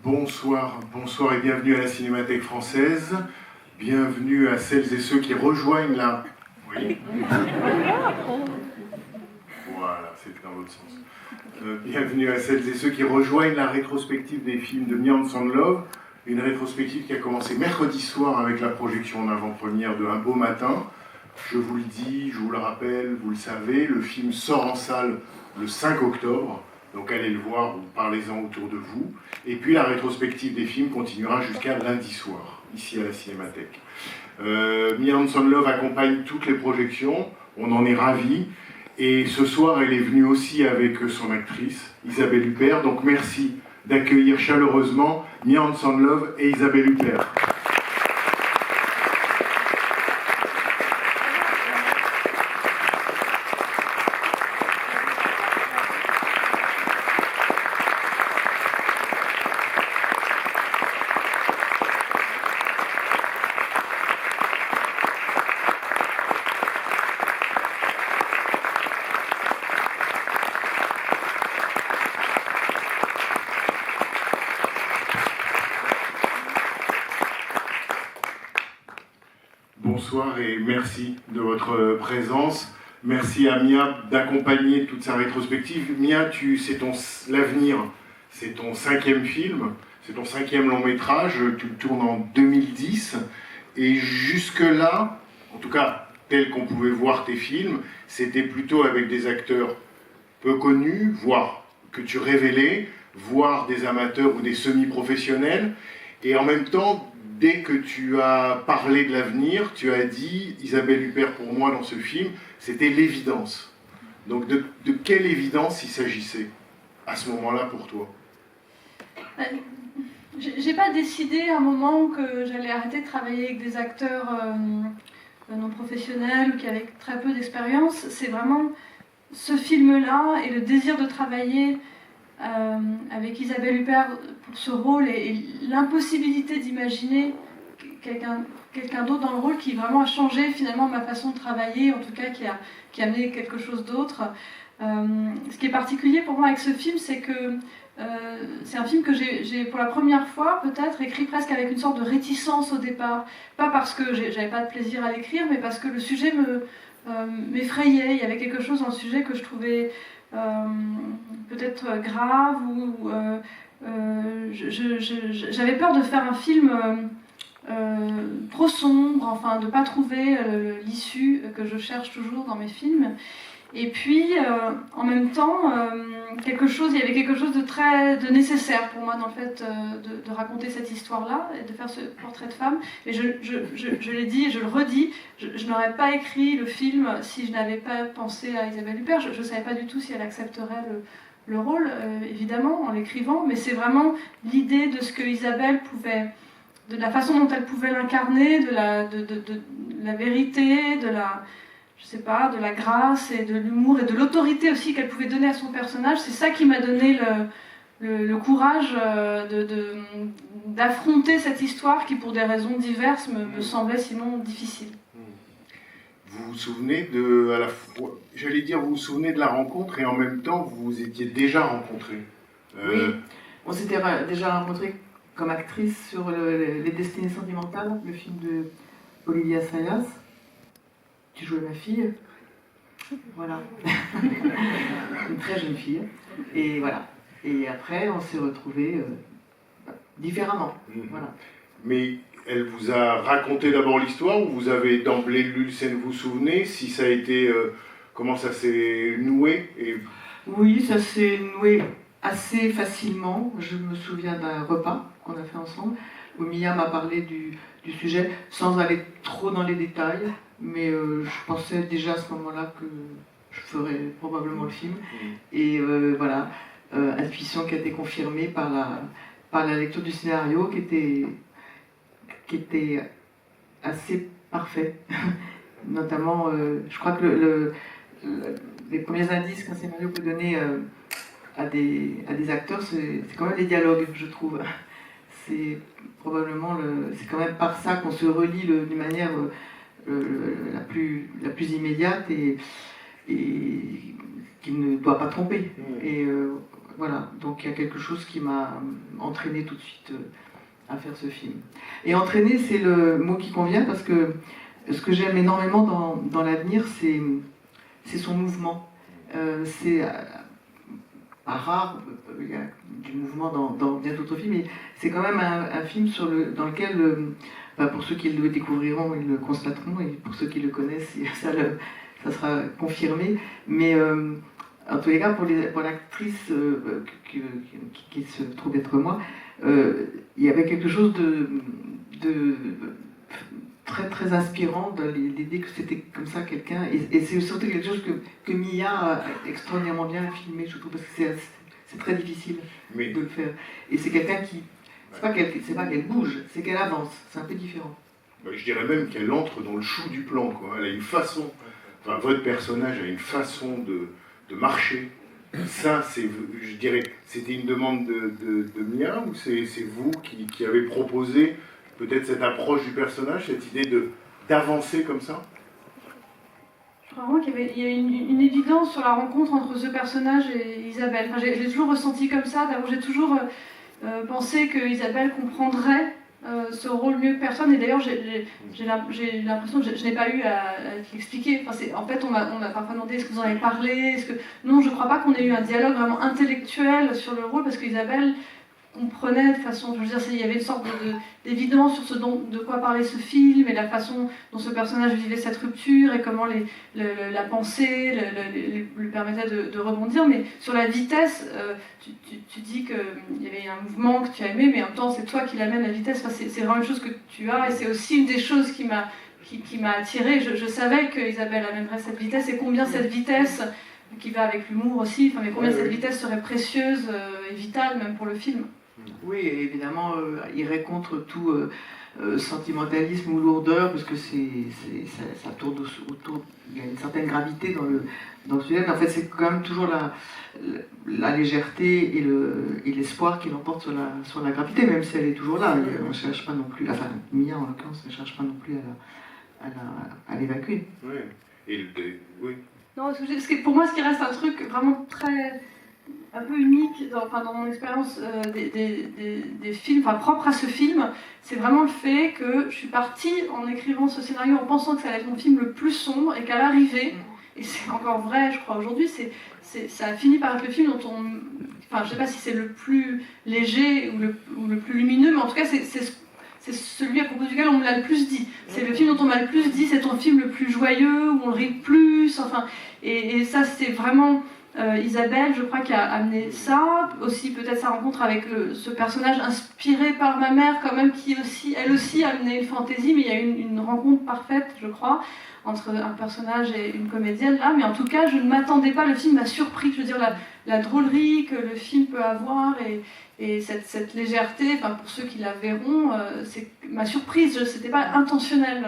Bonsoir, bonsoir et bienvenue à la Cinémathèque française. Bienvenue à celles et ceux qui rejoignent la... Oui. Voilà, c'est dans l'autre sens. Bienvenue à celles et ceux qui rejoignent la rétrospective des films de Millions of Love, une rétrospective qui a commencé mercredi soir avec la projection en avant-première de Un beau matin. Je vous le dis, je vous le rappelle, vous le savez, le film sort en salle le 5 octobre. Donc allez le voir ou parlez-en autour de vous. Et puis la rétrospective des films continuera jusqu'à lundi soir, ici à la Cinémathèque. Millions of Love accompagne toutes les projections, on en est ravis. Et ce soir, elle est venue aussi avec son actrice, Isabelle Huppert. Donc merci d'accueillir chaleureusement Millions of Love et Isabelle Huppert. Bonsoir et merci de votre présence. Merci à Mia d'accompagner toute sa rétrospective. Mia, c'est l'avenir, c'est ton 5e film, c'est ton 5e long métrage, tu le tournes en 2010. Et jusque-là, en tout cas tel qu'on pouvait voir tes films, c'était plutôt avec des acteurs peu connus, voire que tu révélais, voire des amateurs ou des semi-professionnels. Et en même temps, dès que tu as parlé de l'avenir, tu as dit, Isabelle Huppert, pour moi, dans ce film, c'était l'évidence. Donc, de quelle évidence il s'agissait à ce moment-là pour toi? J'ai pas décidé à un moment que j'allais arrêter de travailler avec des acteurs non professionnels ou qui avaient très peu d'expérience. C'est vraiment ce film-là et le désir de travailler avec Isabelle Huppert pour ce rôle et l'impossibilité d'imaginer quelqu'un d'autre dans le rôle qui vraiment a changé finalement ma façon de travailler, en tout cas qui a amené quelque chose d'autre. Ce qui est particulier pour moi avec ce film, c'est que c'est un film que j'ai pour la première fois peut-être écrit presque avec une sorte de réticence au départ. Pas parce que j'avais pas de plaisir à l'écrire, mais parce que le sujet m'effrayait. Il y avait quelque chose dans le sujet que je trouvais peut-être grave ou j'avais peur de faire un film trop sombre, enfin de ne pas trouver l'issue que je cherche toujours dans mes films. Et puis en même temps, il y avait quelque chose de nécessaire pour moi dans le fait de raconter cette histoire-là et de faire ce portrait de femme. Et je l'ai dit et je le redis, je n'aurais pas écrit le film si je n'avais pas pensé à Isabelle Huppert. Je ne savais pas du tout si elle accepterait le rôle, évidemment, en l'écrivant, mais c'est vraiment l'idée de ce que Isabelle pouvait, de la façon dont elle pouvait l'incarner, de la vérité, de la grâce et de l'humour et de l'autorité aussi qu'elle pouvait donner à son personnage. C'est ça qui m'a donné le courage d'affronter cette histoire qui, pour des raisons diverses, me semblait sinon difficile. Vous vous souvenez vous vous souvenez de la rencontre et en même temps vous vous étiez déjà rencontrés. Oui, on s'était déjà rencontrés comme actrice sur Les Destinées Sentimentales, le film de Olivia Sayas. Tu jouais ma fille, voilà, une très jeune fille, et voilà. Et après, on s'est retrouvés différemment, voilà. Mais elle vous a raconté d'abord l'histoire ou vous avez d'emblée lu le scène, vous vous souvenez si ça a été comment ça s'est noué Oui, ça s'est noué assez facilement. Je me souviens d'un repas qu'on a fait ensemble où Mia m'a parlé du sujet sans aller trop dans les détails. Mais je pensais déjà à ce moment-là que je ferais probablement le film. Et voilà, intuition qui a été confirmée par la lecture du scénario qui était assez parfait. Notamment, je crois que les premiers indices qu'un scénario peut donner à des acteurs, c'est quand même les dialogues, je trouve. C'est probablement c'est quand même par ça qu'on se relie d'une manière la plus immédiate et qui ne doit pas tromper. Et voilà, donc il y a quelque chose qui m'a entraîné tout de suite à faire ce film. Et entraîner, c'est le mot qui convient parce que ce que j'aime énormément dans l'avenir, c'est son mouvement. C'est pas rare, il y a du mouvement dans bien d'autres films, mais c'est quand même un film dans lequel, pour ceux qui le découvriront, ils le constateront, et pour ceux qui le connaissent, ça sera confirmé. Mais en tous les cas, pour l'actrice qui se trouve être moi, il y avait quelque chose de très très inspirant dans l'idée que c'était comme ça quelqu'un, et c'est surtout quelque chose que Mia a extraordinairement bien filmé, je trouve, parce que c'est très difficile de le faire. Et c'est quelqu'un qui, c'est pas qu'elle bouge, c'est qu'elle avance, c'est un peu différent. Je dirais même qu'elle entre dans le chou du plan, quoi. Elle a une façon, enfin votre personnage a une façon de marcher. Ça, je dirais, c'était une demande de Mia, ou c'est vous qui avez proposé peut-être cette approche du personnage, cette idée d'avancer comme ça? Je crois vraiment qu'il y a une évidence sur la rencontre entre ce personnage et Isabelle. Enfin, j'ai toujours ressenti comme ça. D'abord, j'ai toujours pensé que Isabelle comprendrait ce rôle mieux que personne. Et d'ailleurs, j'ai l'impression que je n'ai pas eu à l'expliquer. Enfin, en fait, on m'a parfois demandé est-ce que vous en avez parlé. Non, je ne crois pas qu'on ait eu un dialogue vraiment intellectuel sur le rôle, parce qu'Isabelle comprenait de façon, je veux dire, il y avait une sorte d'évidence sur de quoi parlait ce film et la façon dont ce personnage vivait cette rupture et comment la pensée lui permettait de rebondir. Mais sur la vitesse, tu dis qu'il y avait un mouvement que tu as aimé, mais en même temps c'est toi qui l'amène la vitesse. Enfin, c'est vraiment une chose que tu as, et c'est aussi une des choses qui m'a attirée. Je savais que Isabelle amènerait cette vitesse, et combien cette vitesse, qui va avec l'humour aussi, mais combien cette vitesse serait précieuse et vitale même pour le film. Oui, évidemment, irait contre tout sentimentalisme ou lourdeur, parce que ça tourne autour, il y a une certaine gravité dans le sujet, mais en fait c'est quand même toujours la légèreté et l'espoir qui l'emporte sur la gravité, même si elle est toujours là. On ne cherche pas non plus, enfin Mia en l'occurrence ne cherche pas non plus à l'évacuer. Oui, oui. Non, parce que pour moi, ce qui reste un truc vraiment un peu unique dans mon expérience des films, propre à ce film, c'est vraiment le fait que je suis partie en écrivant ce scénario en pensant que ça allait être mon film le plus sombre, et qu'à l'arrivée, et c'est encore vrai je crois aujourd'hui, ça a fini par être le film dont je sais pas si c'est le plus léger ou le plus lumineux, mais en tout cas c'est celui à propos duquel on me l'a le plus dit. C'est le film dont on m'a le plus dit, c'est ton film le plus joyeux, où on rit le plus, et ça c'est vraiment Isabelle, je crois, qui a amené ça, aussi peut-être sa rencontre avec ce personnage inspiré par ma mère quand même, qui aussi, elle aussi a amené une fantaisie, mais il y a eu une rencontre parfaite, je crois, entre un personnage et une comédienne là, mais en tout cas je ne m'attendais pas, le film m'a surpris, je veux dire la drôlerie que le film peut avoir et cette légèreté, pour ceux qui la verront, c'est ma surprise, c'était pas intentionnel,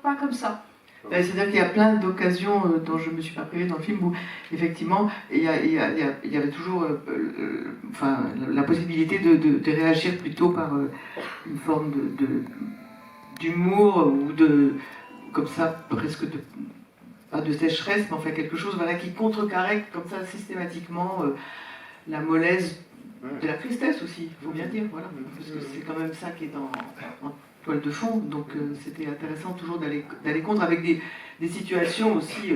pas comme ça. C'est-à-dire qu'il y a plein d'occasions dont je ne me suis pas privée dans le film où, effectivement, il y avait toujours la possibilité de réagir plutôt par une forme d'humour ou comme ça, presque pas de sécheresse, mais quelque chose qui contrecarre comme ça systématiquement la mollesse de la tristesse aussi, il faut bien dire, voilà, parce que c'est quand même ça qui est en toile de fond, donc c'était intéressant toujours d'aller contre avec des situations aussi,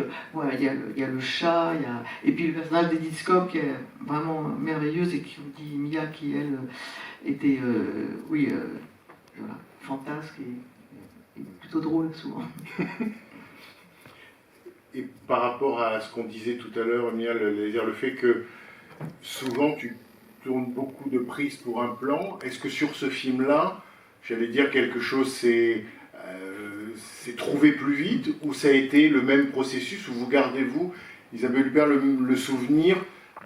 il y a le chat, et puis le personnage d'Edith Scobb qui est vraiment merveilleuse, et qui dit Mia qui elle était fantasque et plutôt drôle souvent. Et par rapport à ce qu'on disait tout à l'heure, Mia, le fait que souvent tu tournes beaucoup de prises pour un plan, est-ce que sur ce film-là, j'allais dire quelque chose s'est trouvé plus vite, ou ça a été le même processus, où vous gardez-vous, Isabelle Huppert, le souvenir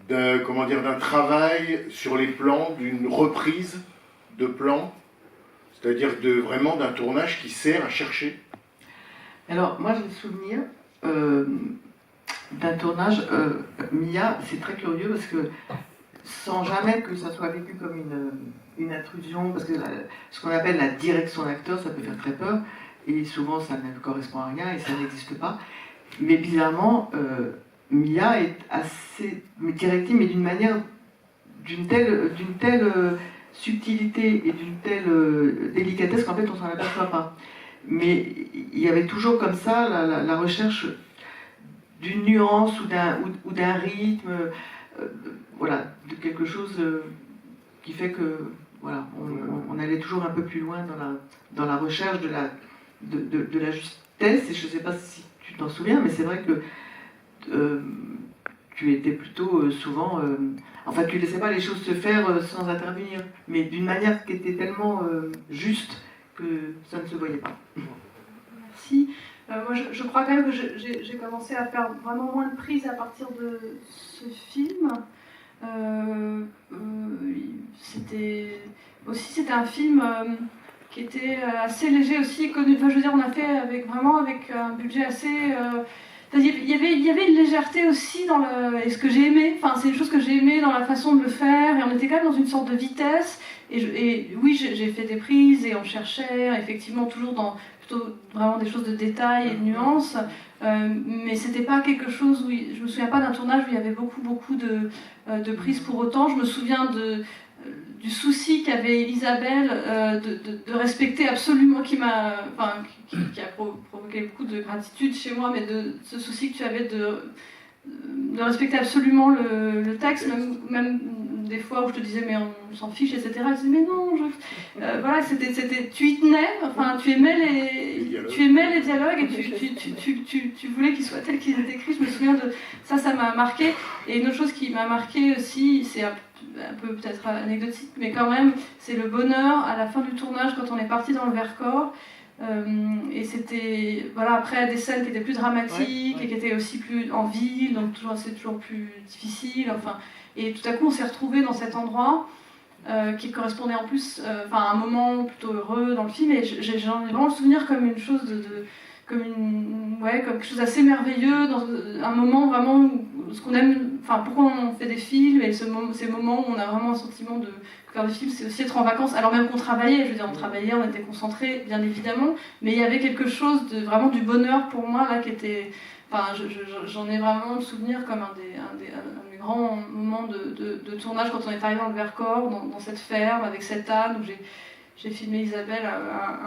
d'un travail sur les plans, d'une reprise de plans, c'est-à-dire vraiment d'un tournage qui sert à chercher? Alors moi j'ai le souvenir d'un tournage, Mia, c'est très curieux parce que sans jamais que ça soit vécu comme une intrusion, parce que ce qu'on appelle la direction d'acteur, ça peut faire très peur, et souvent ça ne correspond à rien et ça n'existe pas. Mais bizarrement, Mia est assez directive, mais d'une manière d'une telle subtilité et d'une telle délicatesse qu'en fait on s'en aperçoit pas. Mais il y avait toujours comme ça la recherche d'une nuance ou d'un rythme, voilà, de quelque chose qui fait que voilà, on allait toujours un peu plus loin dans la recherche de la justesse. Et je ne sais pas si tu t'en souviens, mais c'est vrai que tu étais plutôt souvent... enfin, tu ne laissais pas les choses se faire sans intervenir, mais d'une manière qui était tellement juste que ça ne se voyait pas. Merci. Moi, je crois quand même que j'ai commencé à faire vraiment moins de prises à partir de ce film. C'était un film qui était assez léger aussi, connu. Enfin, je veux dire, on a fait avec un budget assez... il y avait une légèreté aussi dans et ce que j'ai aimé. Enfin, c'est une chose que j'ai aimé dans la façon de le faire. Et on était quand même dans une sorte de vitesse. Et oui, j'ai fait des prises et on cherchait effectivement toujours dans plutôt vraiment des choses de détails et de nuances. Mais c'était pas quelque chose où je me souviens pas d'un tournage où il y avait beaucoup de prises pour autant. Je me souviens du souci qu'avait Isabelle de respecter absolument, qui a provoqué beaucoup de gratitude chez moi, mais de ce souci que tu avais de respecter absolument le texte, même des fois où je te disais mais on s'en fiche, etc. Elle disait mais non, voilà, tu y tenais, enfin tu aimais les dialogues et tu voulais qu'ils soient tels qu'ils étaient écrits. Je me souviens de ça m'a marqué. Et une autre chose qui m'a marqué aussi, c'est un peu peut-être anecdotique, mais quand même, c'est le bonheur à la fin du tournage quand on est parti dans le Vercors. Et c'était, voilà, après des scènes qui étaient plus dramatiques et qui étaient aussi plus en ville, donc c'est toujours plus difficile, enfin, et tout à coup on s'est retrouvés dans cet endroit qui correspondait en plus à un moment plutôt heureux dans le film, et j'en ai vraiment le souvenir comme une chose comme quelque chose d'assez merveilleux, dans un moment vraiment ce qu'on aime, enfin pourquoi on fait des films, et ces moments où on a vraiment un sentiment de faire des films, c'est aussi être en vacances, alors même qu'on travaillait, je veux dire on travaillait, on était concentrés bien évidemment, mais il y avait quelque chose de vraiment du bonheur pour moi là qui était, enfin j'en ai vraiment le souvenir comme un des grands moments de tournage quand on est arrivé dans le Vercors, dans cette ferme avec cette âne où j'ai filmé Isabelle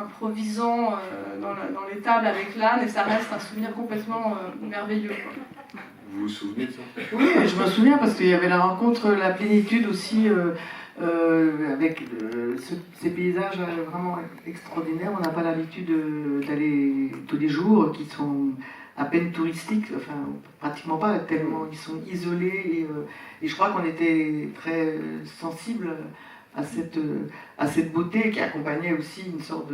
improvisant dans les tables avec l'âne, et ça reste un souvenir complètement merveilleux, quoi. Vous vous souvenez de ça? Oui, je me souviens parce qu'il y avait la rencontre, la plénitude aussi, avec ces paysages vraiment extraordinaires. On n'a pas l'habitude d'aller tous les jours, qui sont à peine touristiques, enfin pratiquement pas, tellement ils sont isolés. Et je crois qu'on était très sensibles à cette beauté qui accompagnait aussi une sorte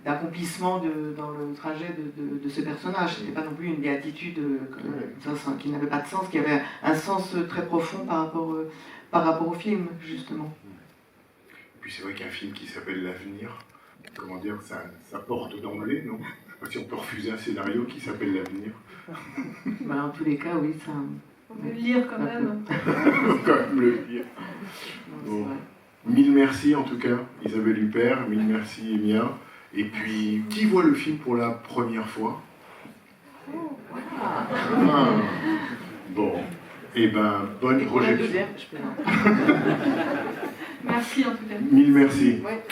d'accomplissement dans le trajet de ce personnage. C'était pas non plus une béatitude qui n'avait pas de sens, qui avait un sens très profond par rapport au film, justement. Et puis c'est vrai qu'un film qui s'appelle L'Avenir, comment dire, ça porte d'emblée, non? Je sais pas si on peut refuser un scénario qui s'appelle L'Avenir. En tous les cas, oui, ça... On peut le lire quand même. On peut quand même le lire. Bon. Mille merci en tout cas, Isabelle Huppert, mille merci Mia. Et puis, qui voit le film pour la première fois? Bon, et ben, bonne projection. Merci en tout cas. Mille merci. Ouais.